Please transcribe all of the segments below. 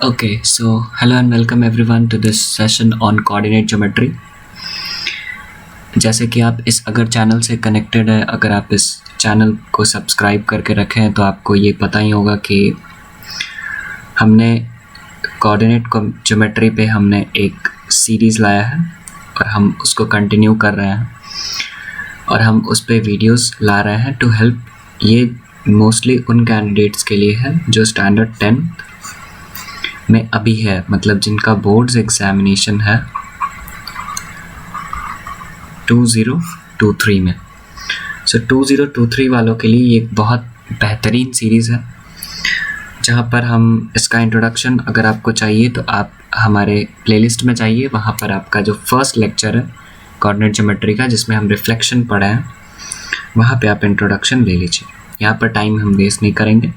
Okay, so hello and welcome everyone to this session on coordinate geometry. जैसे कि आप इस अगर चैनल से कनेक्टेड है, अगर आप इस चैनल को सब्सक्राइब करके रखे हैं तो आपको ये पता ही होगा कि हमने कोऑर्डिनेट ज्योमेट्री पे हमने एक सीरीज़ लाया है और हम उसको कंटिन्यू कर रहे हैं और हम उस पे वीडियोस ला रहे हैं टू हेल्प। ये मोस्टली उन कैंडिडेट्स के लिए है जो स्टैंडर्ड 10 में अभी है, मतलब जिनका बोर्ड्स एग्जामिनेशन है 2023 में। सो 2023 वालों के लिए ये एक बहुत बेहतरीन सीरीज़ है जहाँ पर हम इसका इंट्रोडक्शन अगर आपको चाहिए तो आप हमारे प्लेलिस्ट में जाइए, वहाँ पर आपका जो फर्स्ट लेक्चर है कोऑर्डिनेट ज्योमेट्री का जिसमें हम रिफ्लेक्शन पढ़े हैं, वहाँ पे आप इंट्रोडक्शन ले लीजिए। यहाँ पर टाइम हम वेस्ट नहीं करेंगे,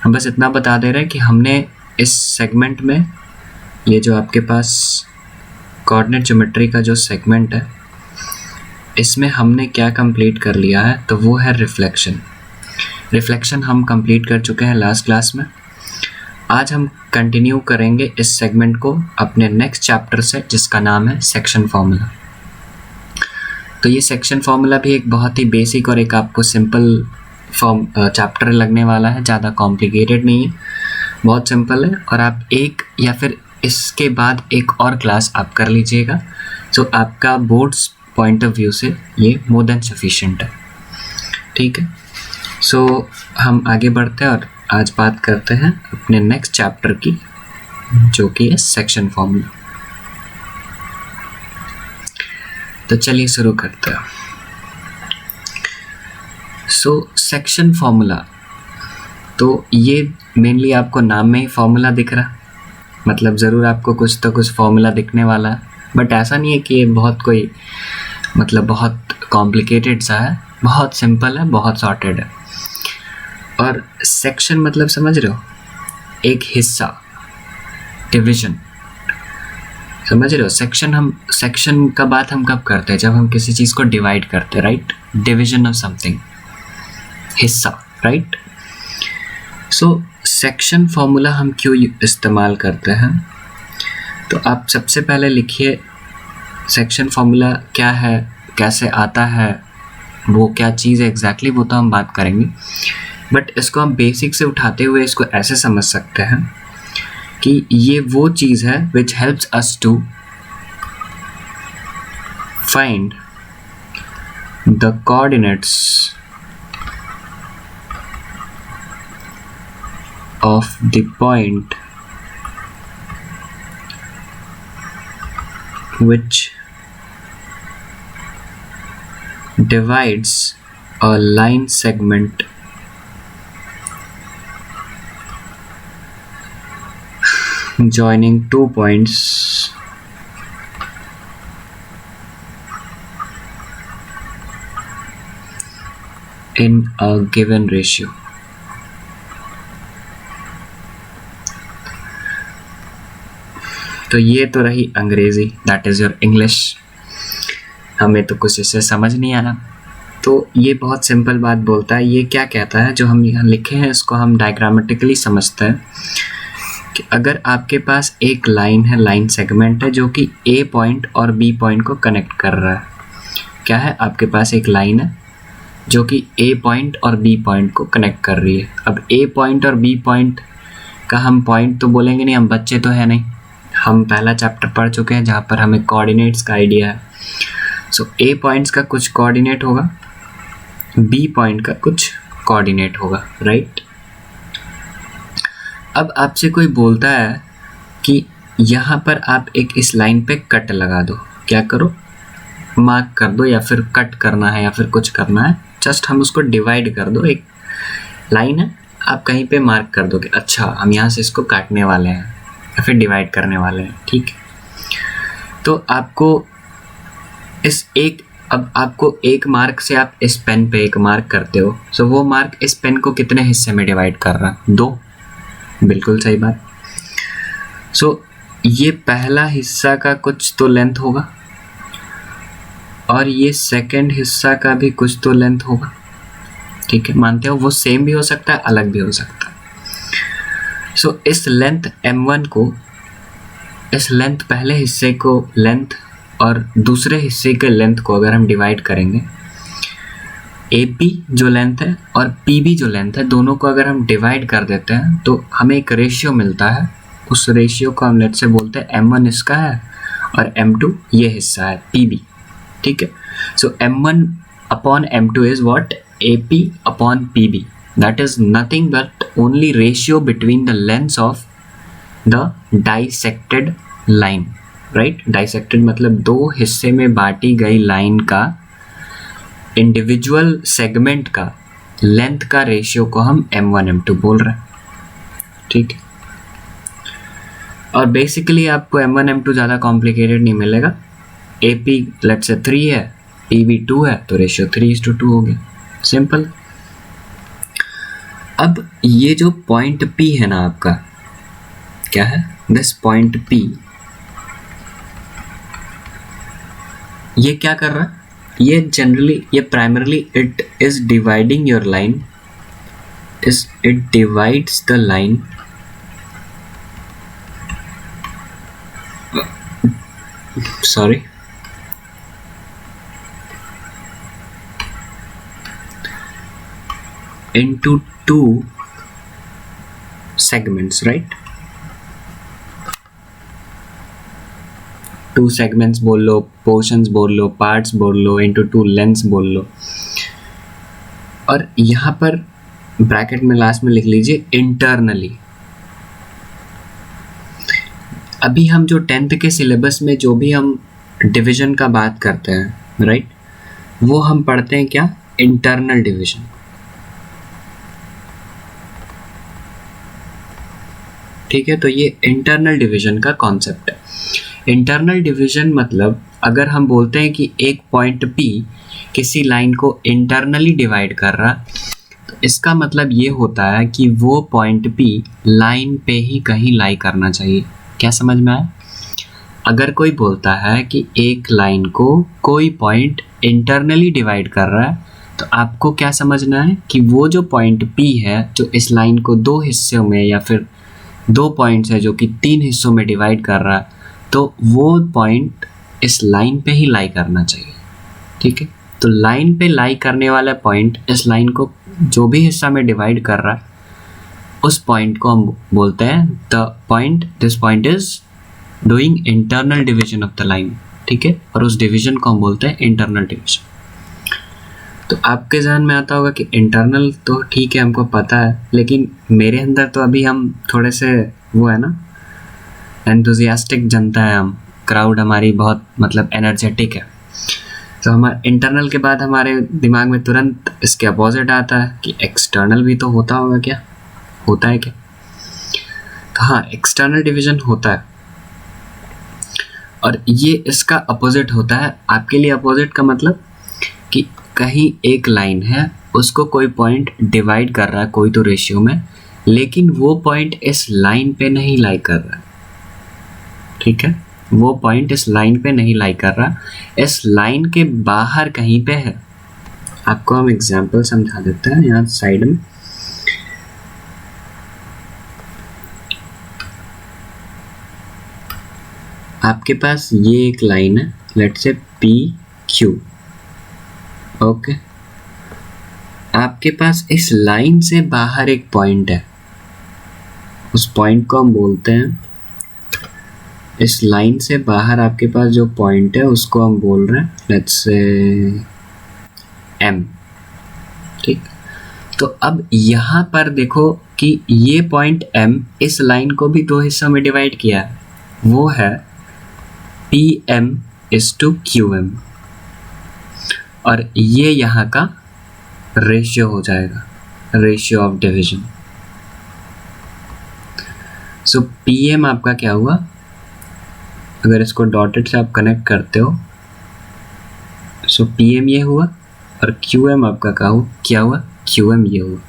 हम बस इतना बता दे रहे हैं कि हमने इस सेगमेंट में ये जो आपके पास कोऑर्डिनेट ज्योमेट्री का जो सेगमेंट है इसमें हमने क्या कंप्लीट कर लिया है, तो वो है रिफ्लेक्शन हम कंप्लीट कर चुके हैं लास्ट क्लास में। आज हम कंटिन्यू करेंगे इस सेगमेंट को अपने नेक्स्ट चैप्टर से जिसका नाम है सेक्शन फार्मूला। तो ये सेक्शन फार्मूला भी एक बहुत ही बेसिक और एक आपको सिंपल चैप्टर लगने वाला है, ज़्यादा कॉम्प्लिकेटेड नहीं है, बहुत सिंपल है। और आप एक या फिर इसके बाद एक और क्लास आप कर लीजिएगा, तो आपका बोर्ड्स पॉइंट ऑफ व्यू से ये मोर देन सफिशिएंट है, ठीक है। सो हम आगे बढ़ते हैं और आज बात करते हैं अपने नेक्स्ट चैप्टर की जो कि है सेक्शन फार्मूला। तो चलिए शुरू करते हैं। सो सेक्शन फार्मूला, तो ये मेनली आपको नाम में ही फार्मूला दिख रहा, मतलब ज़रूर आपको कुछ तो कुछ फार्मूला दिखने वाला है, बट ऐसा नहीं है कि ये बहुत कोई मतलब बहुत कॉम्प्लिकेटेड सा है, बहुत सिंपल है, बहुत सॉर्टेड है। और सेक्शन मतलब समझ रहे हो, एक हिस्सा, डिवीजन, समझ रहे हो। सेक्शन का बात हम कब करते हैं, जब हम किसी चीज़ को डिवाइड करते हैं, राइट। डिवीजन ऑफ समथिंग, हिस्सा, राइट। सो सेक्शन फार्मूला हम क्यों इस्तेमाल करते हैं, तो आप सबसे पहले लिखिए सेक्शन फार्मूला क्या है, कैसे आता है, वो क्या चीज़ है एग्जैक्टली, वो तो हम बात करेंगे। बट इसको हम बेसिक से उठाते हुए इसको ऐसे समझ सकते हैं कि ये वो चीज़ है which helps us to find the coordinates of the point which divides a line segment joining 2 points in a given ratio। तो ये तो रही अंग्रेज़ी, दैट इज़ योर इंग्लिश, हमें तो कुछ इससे समझ नहीं आना। तो ये बहुत सिंपल बात बोलता है, ये क्या कहता है, जो हम यहाँ लिखे हैं इसको हम डायग्रामेटिकली समझते हैं कि अगर आपके पास एक लाइन है, लाइन सेगमेंट है जो कि ए पॉइंट और बी पॉइंट को कनेक्ट कर रहा है। क्या है, आपके पास एक लाइन है जो कि ए पॉइंट और बी पॉइंट को कनेक्ट कर रही है। अब ए पॉइंट और बी पॉइंट का हम पॉइंट तो बोलेंगे नहीं, हम बच्चे तो है नहीं, हम पहला चैप्टर पढ़ चुके हैं जहाँ पर हमें कोऑर्डिनेट्स का आइडिया है। सो ए पॉइंट्स का कुछ कोऑर्डिनेट होगा, बी पॉइंट का कुछ कोऑर्डिनेट होगा, राइट। अब आपसे कोई बोलता है कि यहाँ पर आप एक इस लाइन पे कट लगा दो, क्या करो, मार्क कर दो, या फिर कट करना है या फिर कुछ करना है, जस्ट हम उसको डिवाइड कर दो। एक लाइन है, आप कहीं पे मार्क कर दोगे, अच्छा हम यहाँ से इसको काटने वाले हैं या फिर डिवाइड करने वाले हैं, ठीक है। तो आपको अब आपको एक मार्क से आप इस पेन पे एक मार्क करते हो, सो वो मार्क इस पेन को कितने हिस्से में डिवाइड कर रहा है, 2, बिल्कुल सही बात। सो ये पहला हिस्सा का कुछ तो लेंथ होगा और ये सेकंड हिस्सा का भी कुछ तो लेंथ होगा, ठीक है, मानते हो। वो सेम भी हो सकता है, अलग भी हो सकता है। सो इस लेंथ m1 को, इस लेंथ पहले हिस्से को लेंथ और दूसरे हिस्से के लेंथ को अगर हम डिवाइड करेंगे, AP जो लेंथ है और PB जो लेंथ है, दोनों को अगर हम डिवाइड कर देते हैं तो हमें एक रेशियो मिलता है। उस रेशियो को हम लेट से बोलते हैं m1 इसका है और m2 ये हिस्सा है PB, ठीक है। सो m1 upon m2 is what, AP upon PB, that is nothing but only ratio between the lengths of the dissected line, right. Dissected मतलब दो हिस्से में बांटी गई लाइन का इंडिविजुअल सेगमेंट का लेंथ का रेशियो को हम m1 m2 बोल रहे हैं, ठीक है। और बेसिकली आपको m1 m2 ज़्यादा कॉम्प्लिकेटेड नहीं मिलेगा। AP लेट से 3 है, PB 2 है, तो रेशियो 3:2 हो गया, सिंपल। अब ये जो पॉइंट P है ना आपका, क्या है, दिस पॉइंट P, ये क्या कर रहा है, ये जनरली, ये primarily it is dividing your line, it divides the line sorry into two segments, right? Two segments बोल लो, पोर्शंस बोल लो, पार्ट्स बोल लो, इंटू टू लेंथ्स बोल लो। और यहाँ पर ब्रैकेट में लास्ट में लिख लीजिए इंटरनली। अभी हम जो 10th के सिलेबस में जो भी हम डिवीजन का बात करते हैं, राइट, वो हम पढ़ते हैं क्या, इंटरनल डिवीजन, ठीक है। तो ये इंटरनल डिवीजन का कॉन्सेप्ट है। इंटरनल डिवीजन मतलब अगर हम बोलते हैं कि एक पॉइंट P किसी लाइन को इंटरनली डिवाइड कर रहा, तो इसका मतलब ये होता है कि वो पॉइंट P लाइन पे ही कहीं लाई करना चाहिए। क्या समझ में आया? अगर कोई बोलता है कि एक लाइन को कोई पॉइंट इंटरनली डिवाइड कर रहा है, तो आपको क्या समझना है कि वो जो पॉइंट P है जो इस लाइन को दो हिस्सों में या फिर दो पॉइंट्स है जो कि 3 हिस्सों में डिवाइड कर रहा है, तो वो पॉइंट इस लाइन पे ही लाई करना चाहिए, ठीक है। तो लाइन पे लाई करने वाला पॉइंट इस लाइन को जो भी हिस्सा में डिवाइड कर रहा है, उस पॉइंट को हम बोलते हैं the point, this point is doing internal division of the line, ठीक है। और उस डिवीजन को हम बोलते हैं इंटरनल डिवीजन। तो आपके ज़हन में आता होगा कि इंटरनल तो ठीक है, हमको पता है, लेकिन मेरे अंदर तो अभी हम थोड़े से वो है ना, एंथुजियास्टिक जनता है हम, क्राउड हमारी बहुत मतलब एनर्जेटिक है। तो हमारे इंटरनल के बाद हमारे दिमाग में तुरंत इसके अपोजिट आता है कि एक्सटर्नल भी तो होता होगा, क्या होता है क्या? तो हाँ, एक्सटर्नल डिवीजन होता है और ये इसका अपोजिट होता है। आपके लिए अपोजिट का मतलब कि कहीं एक लाइन है, उसको कोई पॉइंट डिवाइड कर रहा है कोई तो रेशियो में, लेकिन वो पॉइंट इस लाइन पे नहीं लाई कर रहा, ठीक है। वो पॉइंट इस लाइन पे नहीं लाई कर रहा, इस लाइन के बाहर कहीं पे है। आपको हम एग्जांपल समझा देते हैं यहाँ साइड में। आपके पास ये एक लाइन है, लेट्स से PQ, ओके। आपके पास इस लाइन से बाहर एक पॉइंट है, उस पॉइंट को हम बोलते हैं, इस लाइन से बाहर आपके पास जो पॉइंट है उसको हम बोल रहे हैं लेट्स से M, ठीक। तो अब यहाँ पर देखो कि ये पॉइंट M इस लाइन को भी दो हिस्सों में डिवाइड किया है, वो है PM/QM, और ये यहाँ का रेशियो हो जाएगा, ratio of division. So PM आपका क्या हुआ, अगर इसको डॉटेड से आप कनेक्ट करते हो, सो PM ये हुआ और QM आपका क्या हुआ, QM ये हुआ।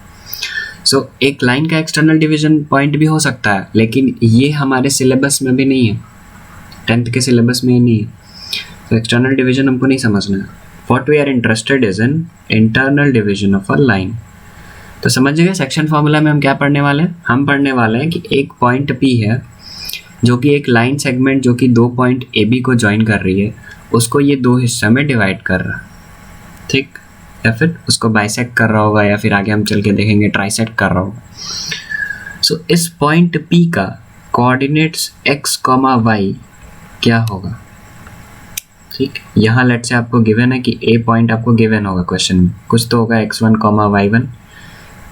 सो एक लाइन का एक्सटर्नल डिवीजन पॉइंट भी हो सकता है, लेकिन ये हमारे सिलेबस में भी नहीं है, 10th के सिलेबस में ही नहीं है। तो एक्सटर्नल डिवीजन हमको नहीं समझना है। What we are interested is in internal division of a line. तो समझ गए सेक्शन फॉर्मूला में हम क्या पढ़ने वाले हैं? हम पढ़ने वाले हैं कि एक पॉइंट P है जो कि एक लाइन सेगमेंट जो कि 2 पॉइंट AB को ज्वाइन कर रही है, उसको ये 2 हिस्सों में डिवाइड कर रहा है, ठीक, या फिर उसको बाइसेक्ट कर रहा होगा, या फिर आगे हम चल के देखेंगे ट्राइसेक्ट कर रहा होगा। सो इस पॉइंट P का कोऑर्डिनेट्स x, y क्या होगा? ठीक, यहाँ लेट से आपको गिवन है कि A पॉइंट आपको गिवन होगा क्वेश्चन में, कुछ तो होगा x1, y1,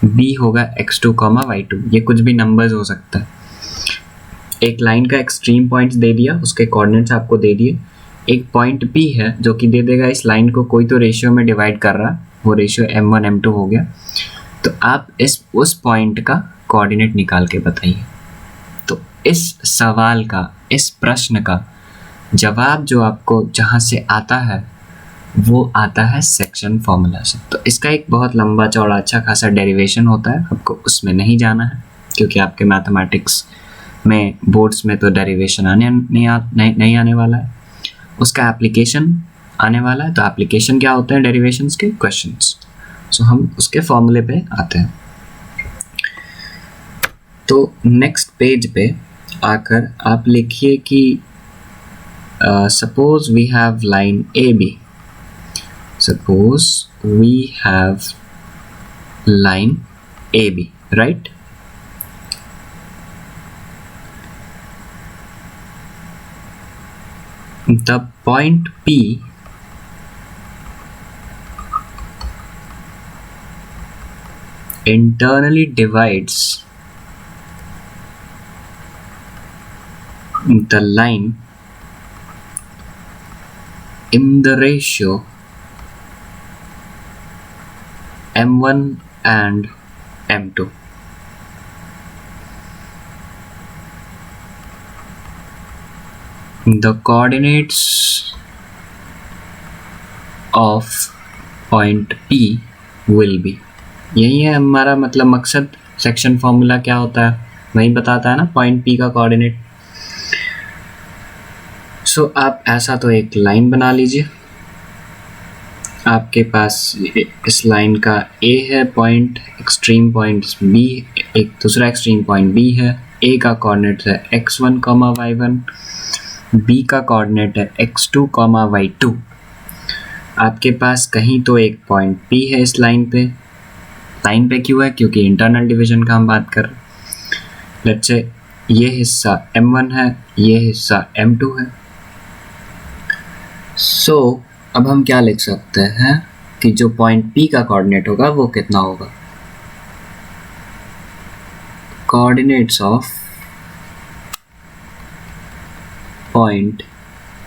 B होगा x2, y2, ये कुछ भी नंबर्स हो सकता है। एक लाइन का एक्सट्रीम पॉइंट्स दे दिया, उसके कोऑर्डिनेट्स आपको दे दिए। एक पॉइंट P है जो कि दे देगा इस लाइन को कोई तो रेशियो में डिवाइड कर रहा, वो रेशियो m1 m2 हो गया। तो आप उस पॉइंट का कोऑर्डिनेट निकाल के बताइए। तो इस सवाल का, इस प्रश्न का जवाब जो आपको जहाँ से आता है वो आता है सेक्शन फॉर्मूला से। तो इसका एक बहुत लंबा चौड़ा अच्छा खासा डेरिवेशन होता है, आपको उसमें नहीं जाना है क्योंकि आपके मैथमेटिक्स में बोर्ड्स में तो डेरिवेशन नहीं आने वाला है, उसका एप्लीकेशन आने वाला है। तो एप्लीकेशन क्या होते हैं डेरिवेशंस के? क्वेश्चंस। सो हम उसके फॉर्मूले पे आते हैं। तो नेक्स्ट पेज पे आकर आप लिखिए कि suppose we have line AB, suppose we have line AB, right? The point P internally divides the line in the ratio m1 and m2. The coordinates of point P will be, यही है हमारा मतलब मकसद। Section formula क्या होता है वही बताता है ना, पॉइंट P का कोऑर्डिनेट। सो आप ऐसा तो एक लाइन बना लीजिए, आपके पास इस लाइन का A है पॉइंट, एक्सट्रीम पॉइंट B, एक दूसरा एक्सट्रीम पॉइंट B है। A का कोऑर्डिनेट है x1, y1, B का कोऑर्डिनेट है x2, y2। आपके पास कहीं तो एक पॉइंट P है इस लाइन पे। लाइन पे क्यों है? क्योंकि इंटरनल डिवीजन का हम बात कर रहे हैं। लेट्स से ये हिस्सा m1 है, ये हिस्सा m2 है। सो अब हम क्या लिख सकते हैं कि जो पॉइंट P का कोऑर्डिनेट होगा वो कितना होगा? कोऑर्डिनेट्स ऑफ पॉइंट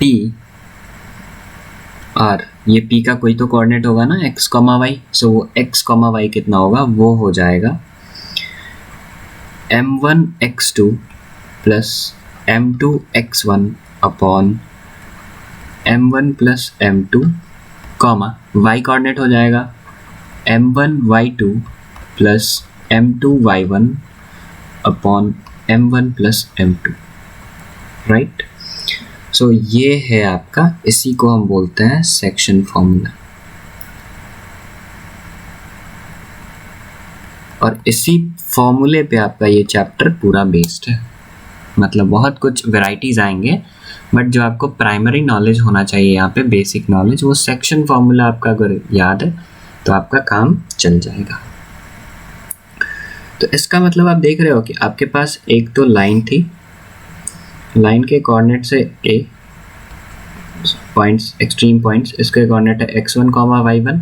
P और ये P का कोई तो कोऑर्डिनेट होगा ना x, y। सो वो x, y कितना होगा? वो हो जाएगा m1 x2 plus m2 x1 upon m1 plus m2, y coordinate हो जाएगा m1 y2 plus m2 y1 upon m1 plus m2, right? So ये है आपका, इसी को हम बोलते हैं सेक्शन फॉर्मूला। और इसी फॉर्मूले पे आपका ये चैप्टर पूरा बेस्ड है। मतलब बहुत कुछ वैरायटीज आएंगे, बट जो आपको प्राइमरी नॉलेज होना चाहिए यहाँ पे, बेसिक नॉलेज, वो सेक्शन फॉर्मूला आपका अगर याद है तो आपका काम चल जाएगा। तो इसका मतलब आप देख रहे हो कि आपके पास एक तो लाइन थी, लाइन के कोऑर्डिनेट से A पॉइंट्स, एक्सट्रीम पॉइंट्स, इसके कोऑर्डिनेट है x1, y1,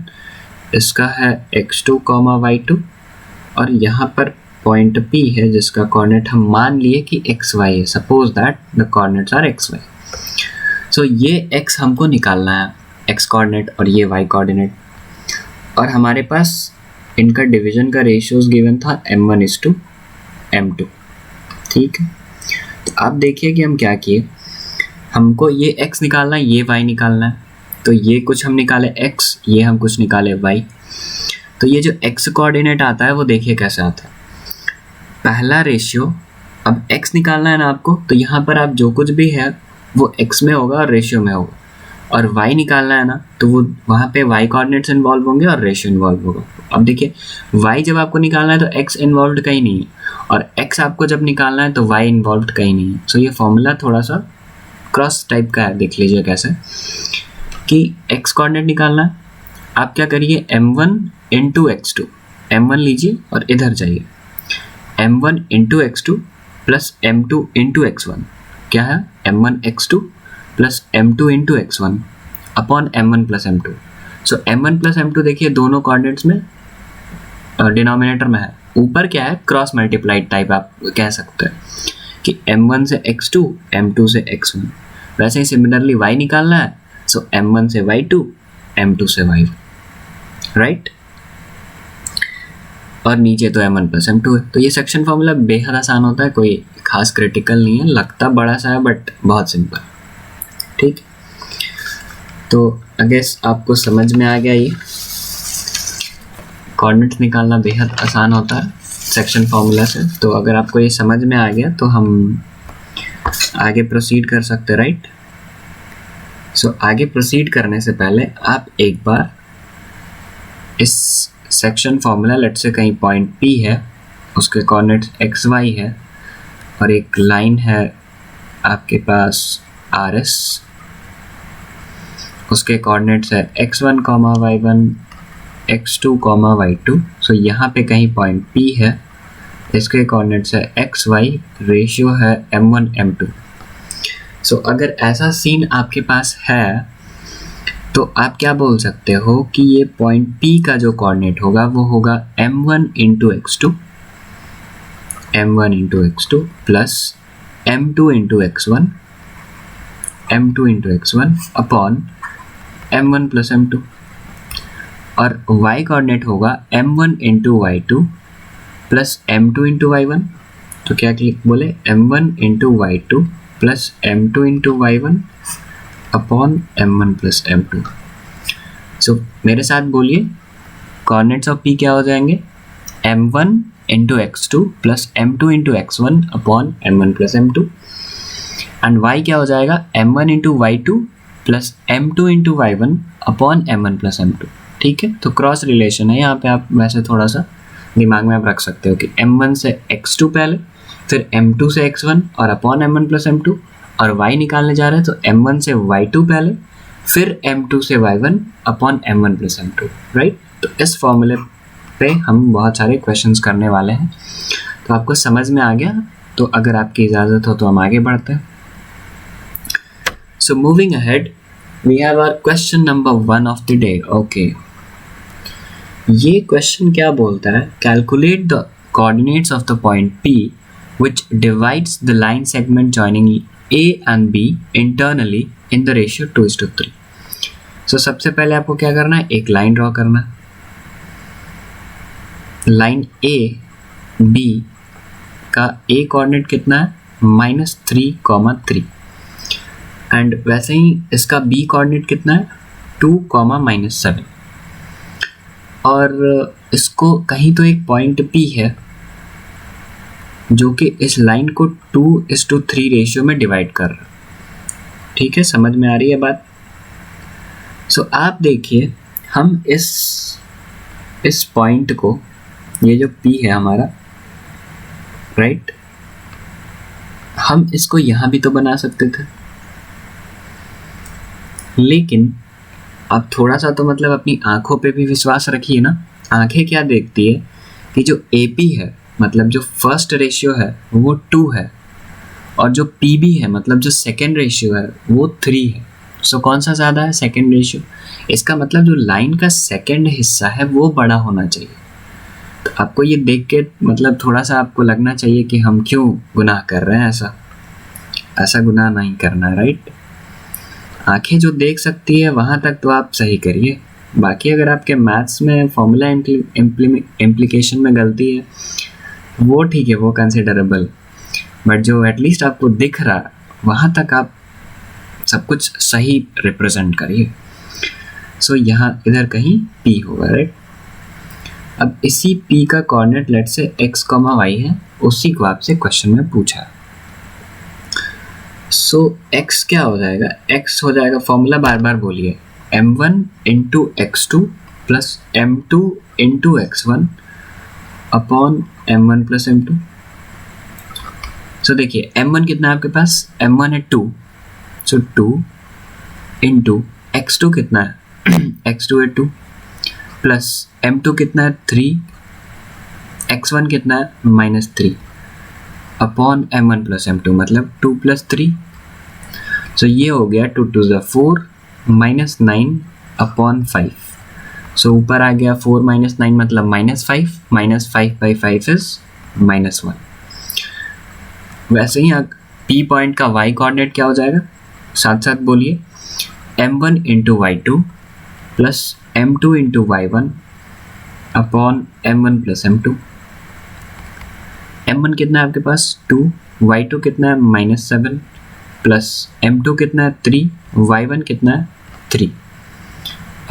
इसका है x2, y2, और यहाँ पर पॉइंट P है जिसका कोऑर्डिनेट हम मान लिए कि xy है। Suppose that the coordinates are xy। So ये x हमको निकालना है, x कोऑर्डिनेट, और ये y कोऑर्डिनेट, और हमारे पास इनका डिवीजन का रेशियोज गिवन था m1:m2, ठीक है। तो आप देखिए कि हम क्या किए, हमको ये x निकालना है, ये y निकालना है। तो ये कुछ हम निकाले x, ये हम कुछ निकाले y। तो ये जो x कोऑर्डिनेट आता है वो देखिए कैसे आता है। पहला रेशियो, अब x निकालना है ना आपको, तो यहाँ पर आप जो कुछ भी है वो x में होगा और रेशियो में होगा। और y निकालना है ना, तो वो वहाँ पे y कोऑर्डिनेट्स इन्वॉल्व होंगे और रेशियो इन्वॉल्व होगा। अब देखिए y जब आपको निकालना है तो x इन्वॉल्व कहीं नहीं है, और x आपको जब निकालना है तो y इन्वॉल्व कहीं नहीं है। सो ये फॉर्मूला थोड़ा सा क्रॉस टाइप का है, देख लीजिए कैसे कि x कोऑर्डिनेट निकालना है, आप क्या करिए m1 इंटू x2, m1 लीजिए और इधर जाइए, m1 into x2 plus m2 into x1, क्या है m1 x2 plus m2 into x1 upon m1 plus m2। सो m1 प्लस m2 देखिए दोनों कोऑर्डिनेट्स में डिनोमिनेटर में है, ऊपर क्या है क्रॉस मल्टीप्लाइड टाइप आप कह सकते हैं कि m1 से x2 m2 से x1। वैसे ही सिमिलरली y निकालना है, सो m1 से y2 m2 से y1, राइट। और नीचे तो m1 प्लस m2 है। तो ये सेक्शन फॉर्मूला बेहद आसान होता है, कोई खास क्रिटिकल नहीं है, लगता बड़ा सा है बट बहुत सिंपल, ठीक। तो आई गेस आपको समझ में आ गया, ये कोऑर्डिनेट्स निकालना बेहद आसान होता है सेक्शन फॉर्मूला से। तो अगर आपको ये समझ में आ गया तो हम आगे प्रोसीड कर सकते हैं, राइट। सो आगे प्रोसीड करने से पहले आप एक बार इस सेक्शन फॉर्मूला, लेट से कहीं पॉइंट P है, उसके कोऑर्डिनेट्स एक्स वाई है और एक लाइन है आपके पास RS, उसके कोऑर्डिनेट्स है x1, y1, x2, y2। सो यहाँ पे कहीं पॉइंट P है, इसके कोऑर्डिनेट्स है x y, रेशियो है m1 m2। सो अगर ऐसा सीन आपके पास है तो आप क्या बोल सकते हो कि ये पॉइंट P का जो कोऑर्डिनेट होगा वो होगा m1 into x2, m1 into x2 plus m2 into x1, m2 into x1 upon m1 plus m2। और y कोऑर्डिनेट होगा m1 into y2 plus m2 into y1। तो क्या बोले m1 into y2 plus m2 into y1 upon m1 plus m2। सो मेरे साथ बोलिए, coordinates of P क्या हो जाएंगे, m1 into x2 plus m2 into x1 upon m1 plus m2, and y क्या हो जाएगा m1 into y2 plus m2 into y1 upon m1 plus m2, ठीक है। तो क्रॉस रिलेशन है यहाँ पे, आप वैसे थोड़ा सा दिमाग में आप रख सकते हो कि m1 से x2 पहले, फिर m2 से x1 और अपॉन m1 प्लस m2, और y निकालने जा रहे हैं तो m1 से y2 पहले, फिर m2 से y1 upon m1 plus m2, right. तो इस फॉर्मूले पे हम बहुत सारे क्वेश्चंस करने वाले हैं। तो आपको समझ में आ गया, तो अगर आपकी इजाज़त हो तो हम आगे बढ़ते हैं। So moving ahead, we have our question number 1 of the day. Okay, ये क्वेश्चन क्या बोलता है, calculate the coordinates of the point P which divides the line segment joining A and B internally in the ratio 2:3। सो सबसे पहले आपको क्या करना है, एक लाइन ड्रॉ करना है। लाइन A B का A कोऑर्डिनेट कितना है -3,3, एंड वैसे ही इसका B कोऑर्डिनेट कितना है 2,-7, और इसको कहीं तो एक पॉइंट P है जो कि इस लाइन को 2:3 रेशियो में डिवाइड कर रहा है, ठीक है। समझ में आ रही है बात। सो आप देखिए, हम इस पॉइंट को, ये जो P है हमारा, राइट, हम इसको यहाँ भी तो बना सकते थे, लेकिन अब थोड़ा सा तो मतलब अपनी आंखों पे भी विश्वास रखिए ना। आंखें क्या देखती है कि जो AP है, मतलब जो फर्स्ट रेशियो है वो 2 है, और जो PB है मतलब जो सेकेंड रेशियो है वो 3 है। सो कौन सा ज़्यादा है, सेकेंड रेशियो। इसका मतलब जो लाइन का सेकेंड हिस्सा है वो बड़ा होना चाहिए। तो आपको ये देख के मतलब थोड़ा सा आपको लगना चाहिए कि हम क्यों गुनाह कर रहे हैं, ऐसा गुनाह नहीं करना, राइट। आंखें जो देख सकती है वहाँ तक तो आप सही करिए, बाकी अगर आपके मैथ्स में फॉर्मूला इम्प्लीकेशन में गलती है वो ठीक है, वो कंसिडरेबल, बट जो एटलीस्ट आपको दिख रहा है वहाँ तक आप सब कुछ सही रिप्रेजेंट करिए। सो यहाँ इधर कहीं P होगा, राइट। अब इसी P का कोऑर्डिनेट लेट से x, y है, उसी को आपसे क्वेश्चन में पूछा। सो x क्या हो जाएगा, x हो जाएगा, फॉर्मूला बार बार बोलिए, m1 into x2 plus m2 into x1 upon m1 plus m2। सो देखिए m1 कितना है आपके पास, m1 है 2, सो 2 इंटू x2 कितना है x2 है 2 प्लस m2 कितना है 3, x1 कितना है -3 अपॉन m1 प्लस m2 मतलब 2 प्लस 3। सो ये हो गया 2 2 ज़ा 4 -9 अपॉन 5। सो ऊपर आ गया 4 - 9 मतलब -5, -5/5 इज -1। वैसे ही P पॉइंट का y कोऑर्डिनेट क्या हो जाएगा, साथ साथ बोलिए, m1 into y2 plus m2 into y1 upon m1 plus m2। m1 कितना है आपके पास 2, y2 कितना है -7 प्लस m2 कितना है 3, y1 कितना है 3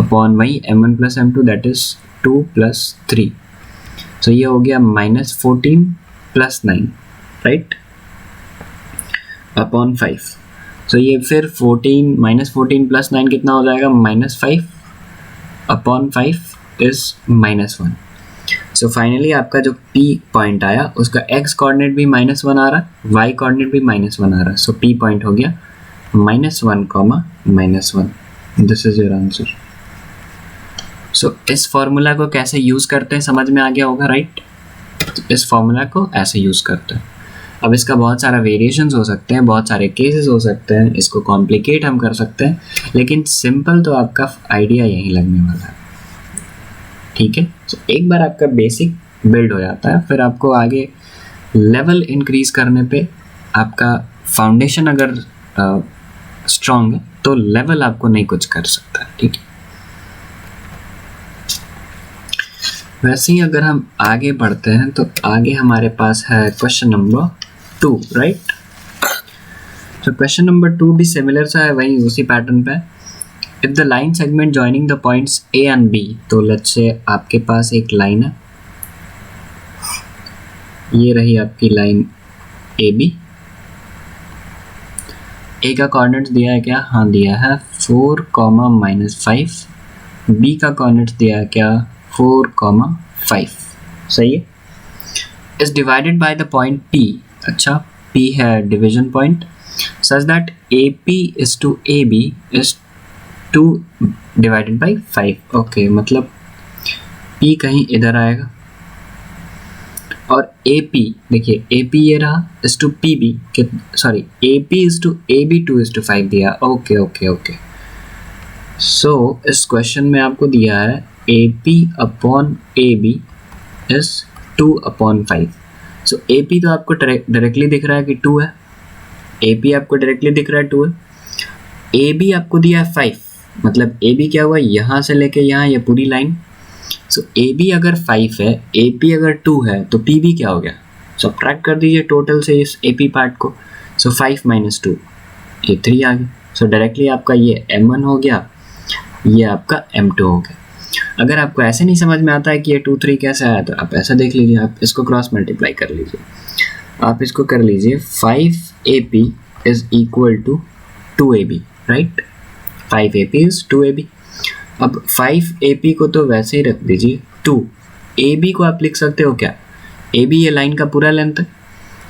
अपॉन वही m1 plus m2 that is 2 plus 3। सो ये हो गया -14 प्लस 9 राइट अपॉन 5। सो ये फिर 14 प्लस 9 कितना हो जाएगा, -5 अपॉन 5 इज -1। सो फाइनली आपका जो P पॉइंट आया उसका x कोऑर्डिनेट भी -1 आ रहा, y कोऑर्डिनेट भी -1 आ रहा। सो P पॉइंट हो गया -1, -1। This is your answer. So इस फॉर्मूला को कैसे यूज़ करते हैं समझ में आ गया होगा राइट। इस फॉर्मूला को ऐसे यूज़ करते हैं। अब इसका बहुत सारा वेरिएशंस हो सकते हैं, बहुत सारे केसेस हो सकते हैं, इसको कॉम्प्लिकेट हम कर सकते हैं, लेकिन सिंपल तो आपका आइडिया यही लगने वाला है, ठीक है। तो एक बार आपका बेसिक बिल्ड हो जाता है, फिर आपको आगे लेवल इंक्रीज करने पे आपका फाउंडेशन अगर स्ट्रॉन्ग है तो लेवल आपको नहीं कुछ कर सकता, ठीक है। वैसे ही अगर हम आगे बढ़ते हैं तो आगे हमारे पास है क्वेश्चन नंबर 2 राइट। तो क्वेश्चन नंबर 2 भी सिमिलर सा है, वही उसी पैटर्न पे। If the line segment joining the points A and B, तो लेट्स से आपके पास एक लाइन है, ये रही आपकी लाइन AB। A का कोऑर्डिनेट्स दिया है क्या, हाँ दिया है 4, -5। B का कोऑर्डिनेट्स दिया है क्या, 4, 5। सही है। Is divided by the point P, अच्छा P है division point, such that AP is to AB is 2 divided by 5। Okay मतलब P कहीं इधर आएगा और AP देखिए AP ये रहा is to PB, sorry AP is to AB 2:5 दिया। Okay okay okay. सो इस क्वेश्चन में आपको दिया है AP upon AB is 2/5। So AP तो आपको डायरेक्टली दिख रहा है कि 2 है, AP आपको डायरेक्टली दिख रहा है 2 है, AB आपको दिया है 5, मतलब AB क्या हुआ, यहाँ से लेके यहाँ ये पूरी लाइन। सो AB अगर 5 है, AP अगर 2 है, तो PB क्या हो गया, सब्ट्रैक्ट कर दीजिए टोटल से इस AP पार्ट को। सो 5 - 2 ये 3 आ गया। सो डायरेक्टली आपका ये M1 हो गया, ये आपका M2 हो गया। अगर आपको ऐसे नहीं समझ में आता है कि ये 2 3 कैसे आया, तो आप ऐसा देख लीजिए, आप इसको क्रॉस मल्टीप्लाई कर लीजिए, आप इसको कर लीजिए 5AP is equal to 2AB right. 5AP is 2AB। अब 5AP को तो वैसे ही रख दीजिए 2, AB को आप लिख सकते हो क्या, AB ये लाइन का पूरा लेंथ है।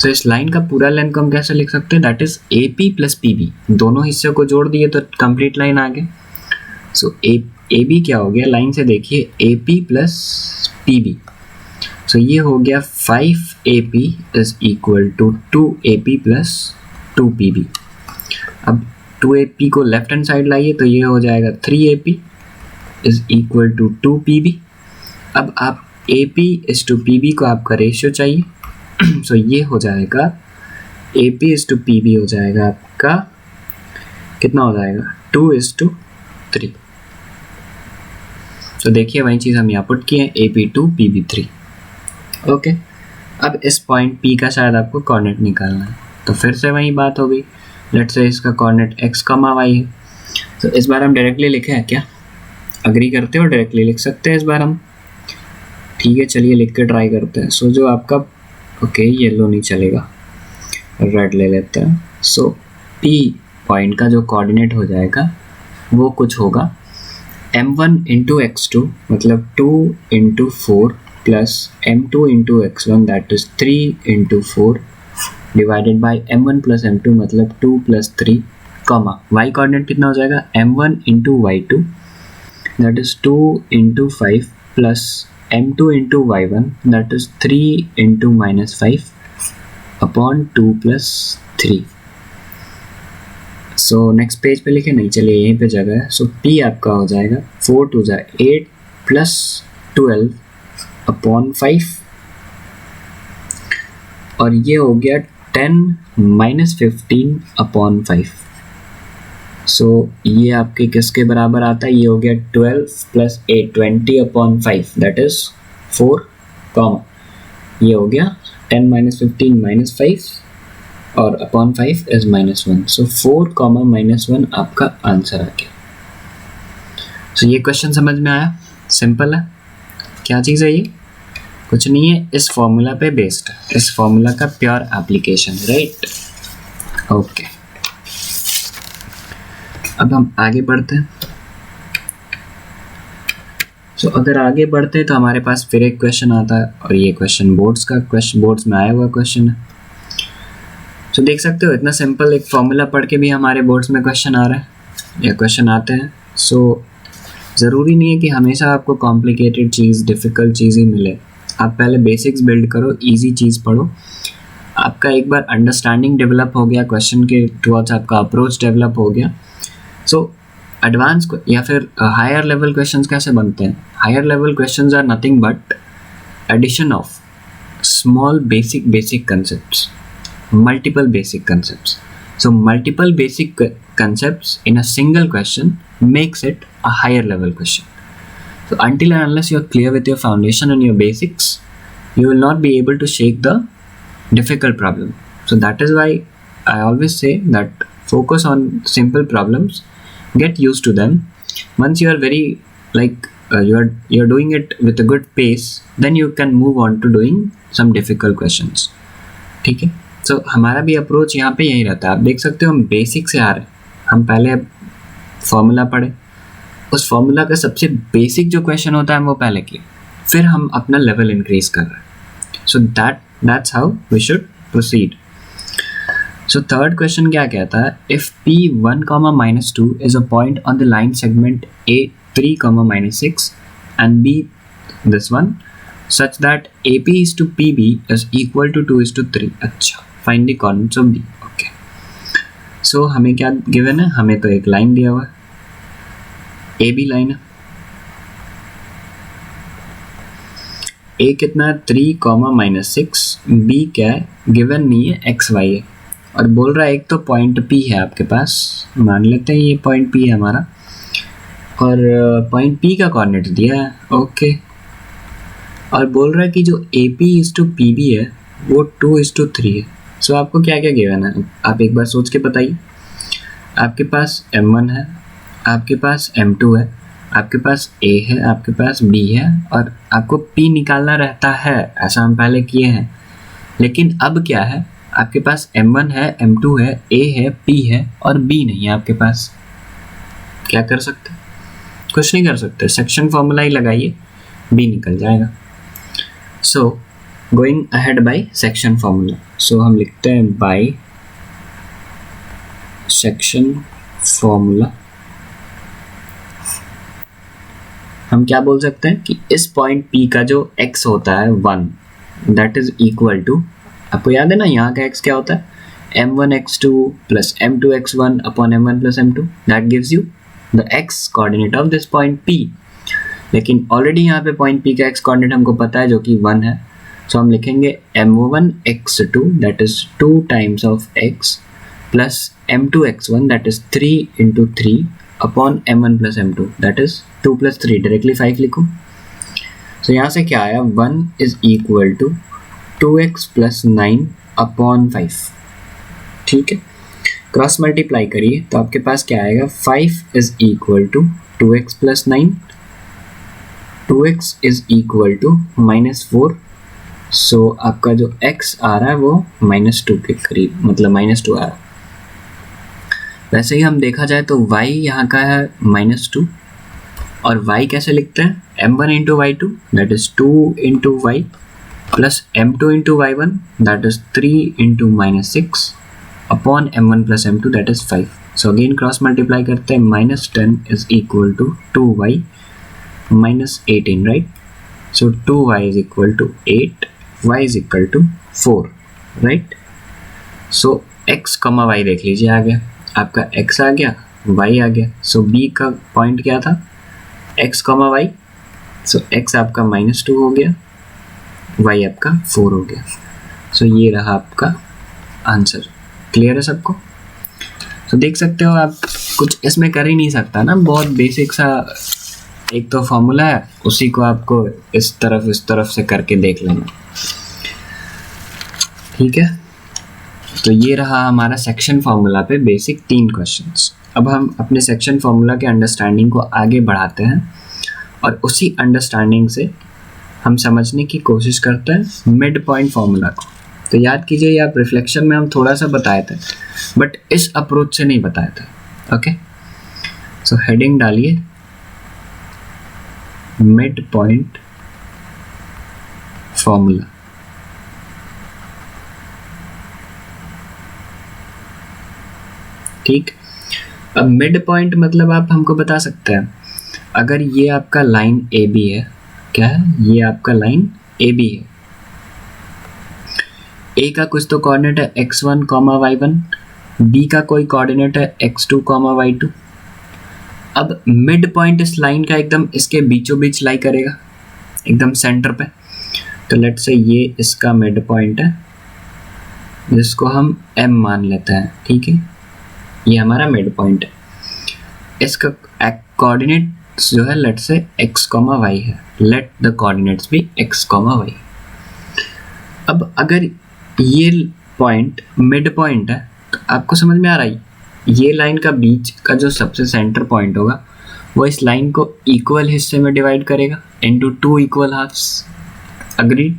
तो इस लाइन का पूरा लेंथ को हम कैसे लिख सकते हैं, that is AP plus PB, दोनों हिस्से को जोड़ दिए तो कंप्लीट लाइन आ गई। सो AB क्या हो गया, लाइन से देखिए AP प्लस PB। सो ये हो गया 5AP is equal to 2AP plus 2PB। अब 2AP को लेफ्ट हैंड साइड लाइए तो ये हो जाएगा 3AP is equal to 2PB। अब आप AP इज टू PB को आपका रेशियो चाहिए। सो ये हो जाएगा AP इज टू PB हो जाएगा आपका कितना हो जाएगा, 2:3। तो देखिए वही चीज़ हम यहाँ पुट किए, AP2 PB3। ओके अब इस पॉइंट P का शायद आपको कोऑर्डिनेट निकालना है, तो फिर से वही बात हो गई, लेट्स से इसका कोऑर्डिनेट x, y है। तो इस बार हम डायरेक्टली लिखे हैं क्या, अग्री करते हो, डायरेक्टली लिख सकते हैं इस बार हम, ठीक है चलिए लिख के ट्राई करते हैं। सो जो आपका ओके येलो नहीं चलेगा, रेड ले लेते हैं। सो P पॉइंट का जो कोऑर्डिनेट हो जाएगा वो कुछ होगा m1 इंटू x2 मतलब 2 into 4 plus m2 into x1 that is 3 into 4 divided by m1 plus m2 मतलब 2 प्लस 3 कॉमा y कोऑर्डिनेट कितना हो जाएगा m1 into y2 that is 2 into 5 plus m2 into y1 that is 3 into minus 5 upon 2 plus 3. So next page पे लिखे नहीं, चलिए यहीं पे जगह है. सो P आपका हो जाएगा 4 2 जा 8 प्लस 12 अपॉन 5 और ये हो गया 10 माइनस 15 अपॉन 5. सो ये आपके किसके बराबर आता है, ये हो गया 12 plus 8 20 upon 5 that is 4 comma ये हो गया 10 माइनस 15 माइनस 5 और अपॉन 5 इज -1. सो 4 कॉमा -1 आपका आंसर आ गया. सो ये क्वेश्चन समझ में आया, सिंपल है. क्या चीज़ है ये, कुछ नहीं है, इस फॉर्मूला पे बेस्ड है, इस फॉर्मूला का प्योर एप्लीकेशन, राइट. ओके, अब हम आगे बढ़ते हैं. सो अगर आगे बढ़ते हैं तो हमारे पास फिर एक क्वेश्चन आता है और ये क्वेश्चन बोर्ड्स में आया हुआ क्वेश्चन है. तो देख सकते हो इतना सिंपल एक फॉर्मूला पढ़ के भी हमारे बोर्ड्स में क्वेश्चन आ रहा है या क्वेश्चन आते हैं. सो ज़रूरी नहीं है कि हमेशा आपको कॉम्प्लिकेटेड चीज़ डिफ़िकल्ट चीज़ ही मिले. आप पहले बेसिक्स बिल्ड करो, इजी चीज़ पढ़ो. आपका एक बार अंडरस्टैंडिंग डेवलप हो गया, क्वेश्चन के टुवर्ड्स आपका अप्रोच डेवलप हो गया. सो एडवांस या फिर हायर लेवल क्वेश्चंस कैसे बनते हैं. Higher level questions are nothing but addition of small basic concepts, multiple basic concepts. So multiple basic concepts in a single question makes it a higher level question. So until and unless you are clear with your foundation and your basics, you will not be able to shake the difficult problem. So that is why I always say that focus on simple problems, get used to them. Once you are very you're doing it with a good pace, then you can move on to doing some difficult questions. ठीक है. सो हमारा भी approach यहाँ पे यही रहता है. आप देख सकते हो हम बेसिक से आ रहे हैं. हम पहले फॉर्मूला पढ़े, उस फॉर्मूला का सबसे बेसिक जो क्वेश्चन होता है हम वो पहले किए, फिर हम अपना लेवल इंक्रीज कर रहे हैं. So that's how we should proceed. So third question क्या कहता है, if P1, -2 is a point on the line segment A3, -6 and B this one such that AP is to PB is equal to 2 is to 3. अच्छा, find the coordinates of B. Okay, so हमें क्या given है, हमें तो एक line दिया हुआ है, AB लाइन है. A कितना है 3, -6. B क्या है, गिवन नहीं है, XY है और बोल रहा है एक तो पॉइंट P है आपके पास, मान लेते हैं ये पॉइंट P है हमारा और पॉइंट P का कोऑर्डिनेट दिया है. ओके, और बोल रहा है कि जो AP is to PB है वो 2 is to 3 है. सो आपको क्या क्या गिवन है आप एक बार सोच के बताइए. आपके पास M1 है, आपके पास M2 है, आपके पास A है, आपके पास B है और आपको P निकालना रहता है, ऐसा हम पहले किए हैं. लेकिन अब क्या है, आपके पास M1 है, M2 है, A है, P है और B नहीं है आपके पास. क्या कर सकते, कुछ नहीं कर सकते, सेक्शन फॉर्मूला ही लगाइए, B निकल जाएगा. So going ahead by section formula. So हम लिखते हैं बाय सेक्शन फॉर्मूला. हम क्या बोल सकते हैं कि इस पॉइंट P का जो x होता है 1 दैट इज इक्वल टू, आपको याद है ना यहाँ का x क्या होता है, m1 x2 plus m2 x1 upon m1 plus m2 that gives you the x coordinate of this point P. लेकिन ऑलरेडी यहाँ पे पॉइंट P का x कोऑर्डिनेट हमको पता है जो कि 1 है. सो हम लिखेंगे m1 x2 that is 2 times of x plus m2 x1 that is 3 into 3 upon m1 plus m2 that is 2 plus 3 directly 5 लिखो. सो यहाँ से क्या आया, 1 is equal to 2x plus 9 upon 5. ठीक है, क्रॉस मल्टीप्लाई करिए तो आपके पास क्या आएगा, 5 is equal to 2x plus 9, 2x is equal to -4. So आपका जो x आ रहा है वो -2 के करीब, मतलब -2 आ रहा है. वैसे ही हम देखा जाए तो y यहाँ का है -2 और y कैसे लिखते हैं, m1 into y two that is 2 into y plus m2 into y1 that is 3 into -6 upon m1 plus m2 that is 5. So again cross multiply करते हैं, -10 is equal to 2y -18, right. So 2y is equal to 8, y is equal to 4, right. So x, y देख लीजिए आ गया आपका, x आ गया, y आ गया. सो b का point क्या था, x, y. सो x आपका -2 हो गया, y आपका 4 हो गया. सो ये रहा आपका आंसर. क्लियर है सबको? तो देख सकते हो आप, कुछ इसमें कर ही नहीं सकता ना, बहुत बेसिक सा एक तो फॉर्मूला है, उसी को आपको इस तरफ से करके देख लेना. ठीक है, तो ये रहा हमारा सेक्शन फार्मूला पे बेसिक 3 क्वेश्चंस. अब हम अपने सेक्शन फार्मूला के अंडरस्टैंडिंग को आगे बढ़ाते हैं और उसी अंडरस्टैंडिंग से हम समझने की कोशिश करते हैं मिड पॉइंट फार्मूला को. तो याद कीजिए, ये आप रिफ्लेक्शन में हम थोड़ा सा बताए थे, बट इस अप्रोच से नहीं बताए थे. ओके, सो हेडिंग डालिए मिड पॉइंट फार्मूला. ठीक, अब मिड पॉइंट मतलब आप हमको बता सकते हैं, अगर ये आपका लाइन ए बी है, क्या है, ये आपका लाइन ए बी है, ए का कुछ तो कोऑर्डिनेट है x1, y1, बी का कोई कोऑर्डिनेट है x2, y2. अब मिड पॉइंट इस लाइन का एकदम इसके बीचों बीच लाई करेगा, एकदम सेंटर पे. तो लेट से ये इसका मिड पॉइंट है, जिसको हम m मान लेते हैं. ठीक है, ये हमारा मिड पॉइंट है. इसका कोऑर्डिनेट जो है लेट से x, y है. Let the coordinates be x, y. अब अगर ये पॉइंट मिड पॉइंट है, तो आपको समझ में आ रहा है, ये लाइन का बीच का जो सबसे सेंटर पॉइंट होगा वो इस लाइन को इक्वल हिस्से में डिवाइड करेगा इनटू 2 इक्वल हाफ्स. अग्री?